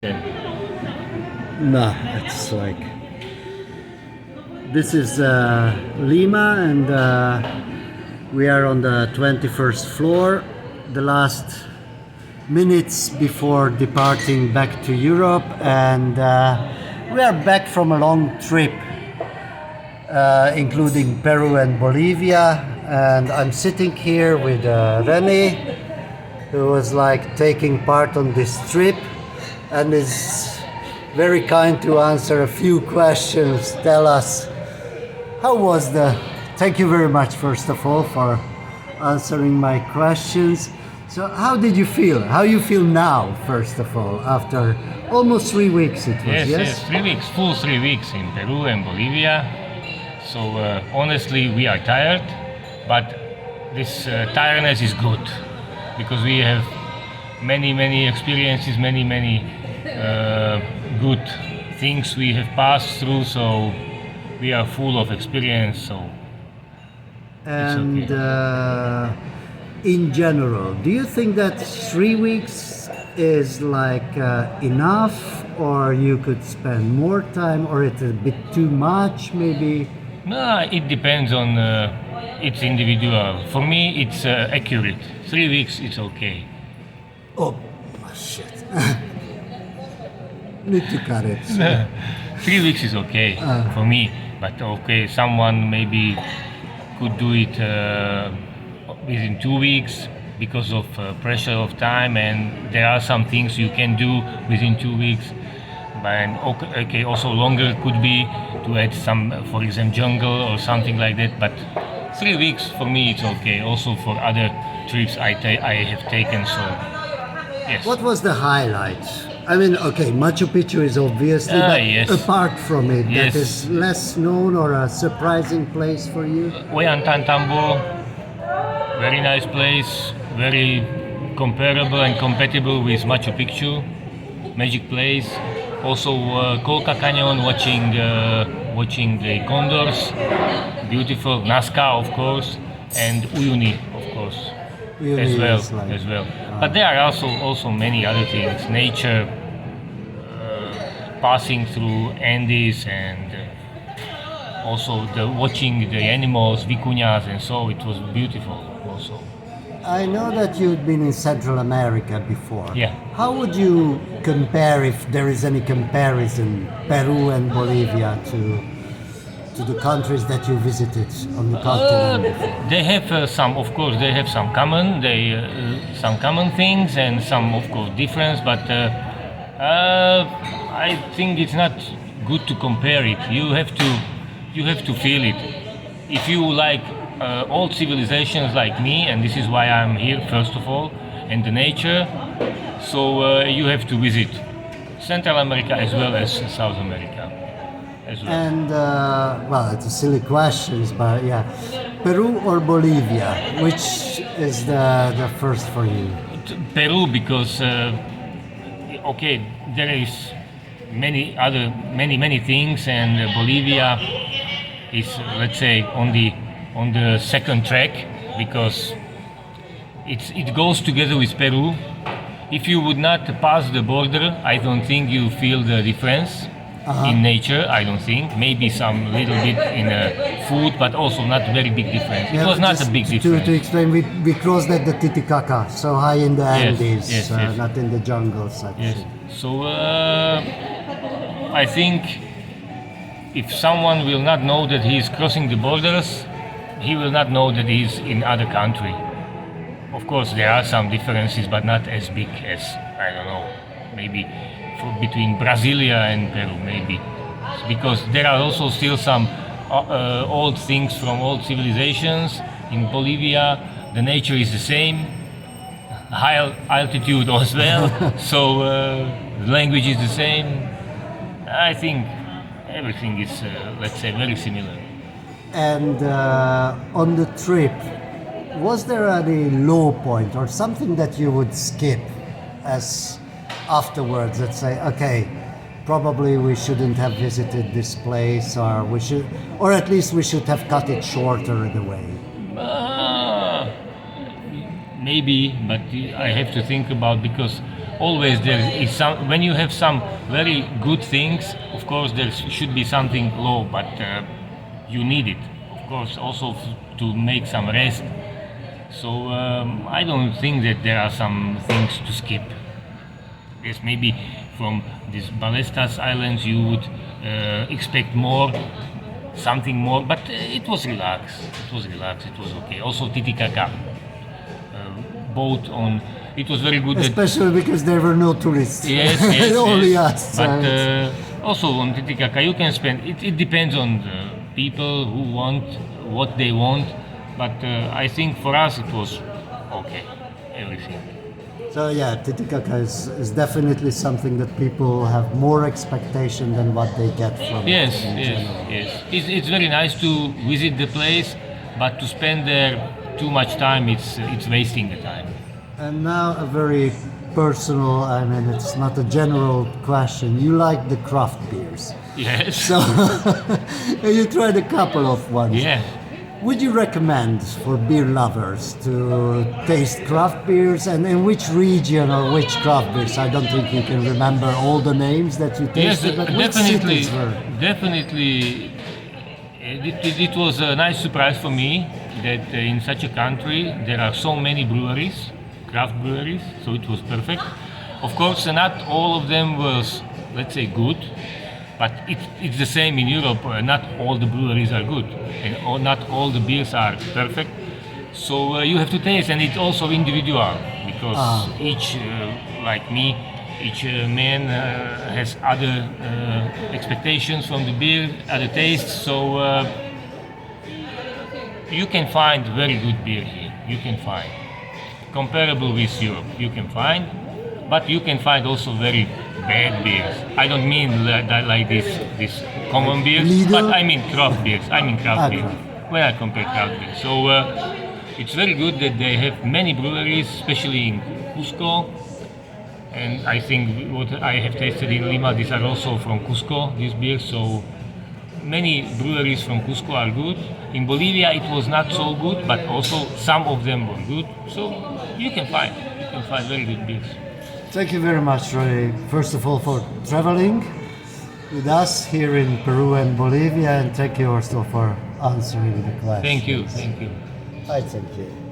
No, it's like this is Lima, and we are on the 21st floor. The last minutes before departing back to Europe, and we are back from a long trip, including Peru and Bolivia. And I'm sitting here with René, who was like taking part on this trip, and is very kind to answer a few questions. Tell us, how was the... Thank you very much, first of all, for answering my questions. So how did you feel? How you feel now, first of all, after almost 3 weeks it was, Yes, 3 weeks, full 3 weeks in Peru and Bolivia. So honestly, we are tired, but this tiredness is good because we have many experiences, many good things we have passed through. So we are full of experience. So And it's okay. In general, do you think that 3 weeks is like enough, or you could spend more time, or it's a bit too much maybe? No, it depends on it's individual. For me, it's accurate. 3 weeks, it's okay. Oh, shit. Need to cut it. 3 weeks is okay for me, but okay, someone maybe could do it within 2 weeks because of pressure of time, and there are some things you can do within 2 weeks. And okay, also longer could be to add some, for example, jungle or something like that. But 3 weeks for me it's okay. Also for other trips I have taken. So yes. What was the highlight? I mean, okay, Machu Picchu is obviously, but yes. apart from it, Yes. that is less known or a surprising place for you? Ollantaytambo, very nice place, very comparable and compatible with Machu Picchu, magic place. Also Colca Canyon, watching the condors, beautiful. Nazca, of course, and Uyuni, of course, Uyuni as well. is like- As well. But there are also many other things. Nature, passing through Andes, and also watching the animals, vicuñas, and so it was beautiful. Also. I know that you've been in Central America before. Yeah. How would you compare, if there is any comparison, Peru and Bolivia to the countries that you visited on the continent before? They have some, of course, they have some common, some common things and some, of course, difference. But I think it's not good to compare it. You have to feel it. If you like old civilizations like me, and this is why I'm here first of all, and the nature, so you have to visit Central America as well as South America as well. And, well, it's a silly question, but yeah. Peru or Bolivia? Which is the first for you? Peru, because okay, there is many things, and Bolivia is, let's say, on the second track, because it goes together with Peru. If you would not pass the border, I don't think you feel the difference in nature. I don't think. Maybe some little bit in food, but also not very big difference. It was not a Just big difference. To explain, we crossed at the Titicaca, so high in the Andes, yes. not in the jungles. Yes. So I think if someone will not know that he is crossing the borders, he will not know that he is in other country. Of course, there are some differences, but not as big as, I don't know, maybe between Brasilia and Peru, maybe. Because there are also still some old things from old civilizations. In Bolivia, the nature is the same, high altitude as well, so the language is the same. I think everything is, let's say, very similar. And on the trip, was there any low point or something that you would skip as afterwards? Let's say, okay, probably we shouldn't have visited this place, or we should, or at least we should have cut it shorter in a way. Maybe, but I have to think about, because always there is some. When you have some very good things, of course there should be something low, but you need it, of course, also to make some rest. So I don't think that there are some things to skip. Yes, maybe from these Ballestas Islands you would expect more, something more, but it was relaxed. It was relaxed. It was okay. Also Titicaca, boat on. It was very good. Especially because there were no tourists. Yes, yes, only yes. us. But also on Titicaca you can spend. It depends on the people who want what they want. But I think for us it was okay. Everything. So yeah, Titicaca is definitely something that people have more expectation than what they get from Yes, it in yes, general. yes. It's very nice to visit the place, but to spend there too much time, it's wasting the time. And now a very personal, I mean, it's not a general question. You like the craft beers. Yes. So you tried a couple of ones. Yeah. Would you recommend for beer lovers to taste craft beers, and in which region or which craft beers? I don't think you can remember all the names that you Yes, tasted, but which definitely, cities were? definitely. It was a nice surprise for me that in such a country there are so many breweries, craft breweries. So it was perfect. Of course, not all of them was, let's say, good. But it's the same in Europe. Not all the breweries are good, and not all the beers are perfect. So you have to taste, and it's also individual because each, like me, each man has other expectations from the beer, other tastes. So you can find very good beer here. You can find comparable with Europe. You can find, but you can find also very bad beers. I don't mean like this common beers, Lidl? but I mean craft beers. I mean craft beers. Okay. When I compare craft beers, so it's very good that they have many breweries, especially in Cusco. And I think what I have tasted in Lima, these are also from Cusco, these beers. So many breweries from Cusco are good. In Bolivia, it was not so good, but also some of them were good. So you can find very good beers. Thank you very much, René. First of all, for traveling with us here in Peru and Bolivia, and thank you also for answering the questions. Thank you. Thank you. I thank you.